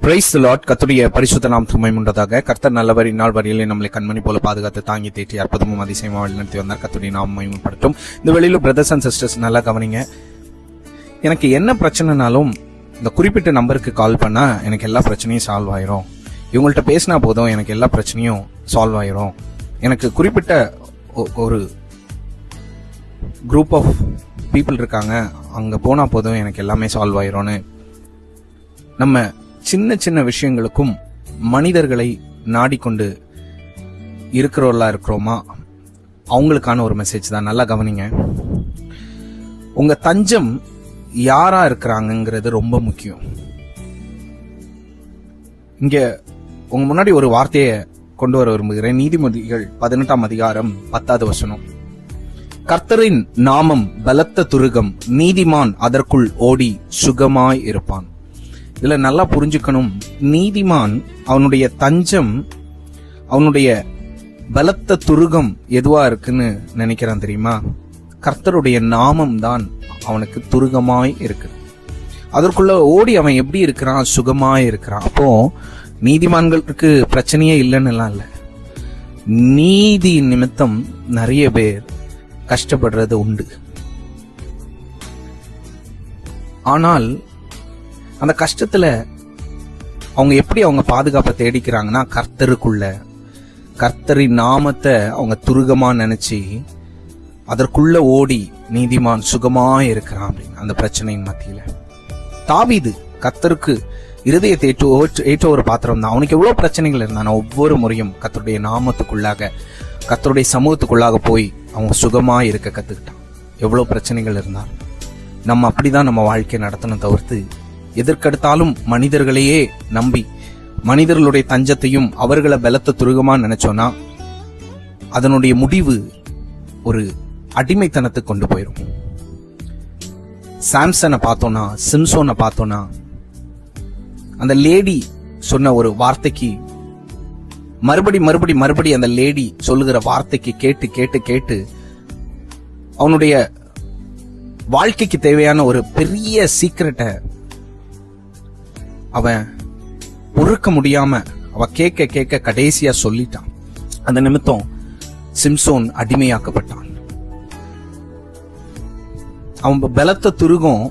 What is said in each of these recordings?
Praise the Lord. கர்த்தருடைய பரிசுத்த நாமத்துக்கு மகிமை உண்டாதாக. கர்த்தர் நல்லவர், இந்நாள் வரையிலே நம்மளை கண்மணி போல பாதுகாத்து தாங்கி தேற்றி அற்புதமும் அதிசயமா வழிநடத்தி வந்தார். கர்த்தருடைய நாமம் மகிமைப்படட்டும். இந்த வெளியில பிரதர்ஸ் அண்ட் சிஸ்டர்ஸ் நல்லா கவனிங்க. எனக்கு என்ன பிரச்சனைனாலும் இந்த குறிப்பிட்ட நம்பருக்கு கால் பண்ணா எனக்கு எல்லா பிரச்சனையும் சால்வ் ஆயிரும். இவங்கள்ட்ட பேசினா போதும் எனக்கு எல்லா பிரச்சனையும் சால்வ் ஆயிரும். எனக்கு குறிப்பிட்ட ஒரு குரூப் ஆஃப் பீப்புள் இருக்காங்க, அங்க போனா போதும் எனக்கு எல்லாமே சால்வ் ஆயிரும்னு நம்ம சின்ன சின்ன விஷயங்களுக்கும் மனிதர்களை நாடிக்கொண்டு இருக்கிறவர்களா இருக்கிறோமா? அவங்களுக்கான ஒரு மெசேஜ் தான். நல்லா கவனிங்க. உங்க தஞ்சம் யாரா இருக்கிறாங்கிறது ரொம்ப முக்கியம். இங்க உங்க முன்னாடி ஒரு வார்த்தையை கொண்டு வர விரும்புகிறேன். நீதிமொழிகள் 18ஆம் அதிகாரம் 10வது வசனம். கர்த்தரின் நாமம் பலத்த துருகம், நீதிமான் அதற்குள் ஓடி சுகமாய் இருப்பான். இதுல நல்லா புரிஞ்சுக்கணும், நீதிமான் அவனுடைய தஞ்சம், அவனுடைய பலத்த துருகம் எதுவா இருக்குன்னு நினைக்கிறான் தெரியுமா? கர்த்தருடைய நாமம் தான் அவனுக்கு துருகமாய் இருக்கு. அதற்குள்ள ஓடி அவன் எப்படி இருக்கிறான்? சுகமாய் இருக்கிறான். அப்போ நீதிமான்களுக்கு பிரச்சனையே இல்லைன்னு எல்லாம் இல்லை. நீதி நிமித்தம் நிறைய பேர் கஷ்டப்படுறது உண்டு. ஆனால் அந்த கஷ்டத்துல அவங்க எப்படி அவங்க பாதுகாப்பை தேடிக்கிறாங்கன்னா, கர்த்தருக்குள்ள, கர்த்தரின் நாமத்தை அவங்க துருகமா நினைச்சு அதற்குள்ள ஓடி நீதிமான் சுகமா இருக்கிறான் அப்படின்னு அந்த பிரச்சனையின் மத்தியில. தாவீது கர்த்தருக்கு இருதயத்தை ஏற்ற ஒரு பாத்திரம் தான். அவனுக்கு எவ்வளவு பிரச்சனைகள் இருந்தான், ஒவ்வொரு முறையும் கர்த்தருடைய நாமத்துக்குள்ளாக, கர்த்தருடைய சமூகத்துக்குள்ளாக போய் அவன் சுகமா இருக்க கத்துக்கிட்டான். எவ்வளவு பிரச்சனைகள் இருந்தாலும் நம்ம அப்படிதான் நம்ம வாழ்க்கையை நடத்தணும். தவிர்த்து எதற்கெடுத்தாலும் மனிதர்களையே நம்பி மனிதர்களுடைய தஞ்சத்தையும் அவர்களை பலத்த துருகமா நினைச்சோன்னா அதனுடைய முடிவு ஒரு அடிமைத்தனத்துக்கு கொண்டு போயிடும். சாம்சனை பார்த்தோம்னா, சிம்சோனை பார்த்தோம்னா, அந்த லேடி சொன்ன ஒரு வார்த்தைக்கு மறுபடி அந்த லேடி சொல்லுகிற வார்த்தைக்கு கேட்டு கேட்டு கேட்டு அவனுடைய வாழ்க்கைக்கு தேவையான ஒரு பெரிய சீக்கிரட்டை அவன் பொறுக்க முடியாம அவ கேட்க கேட்க கடைசியா சொல்லிட்டான். அந்த நிமித்தம் சிம்சோன் அடிமையாக்கப்பட்டான். அவன் பலத்த துருகம்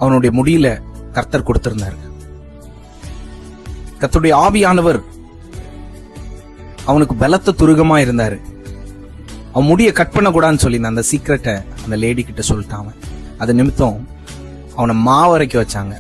அவனுடைய முடியில கர்த்தர் கொடுத்திருந்தாரு. கர்த்தருடைய ஆவியானவர் அவனுக்கு பலத்த துருகமா இருந்தாரு. அவன் முடிய கட் பண்ண கூடாதுன்னு சொல்லி அந்த சீக்கிரட்டை அந்த லேடி கிட்ட சொல்லிட்டான். அது நிமித்தம் அவனை மாவரைக்க வச்சாங்க.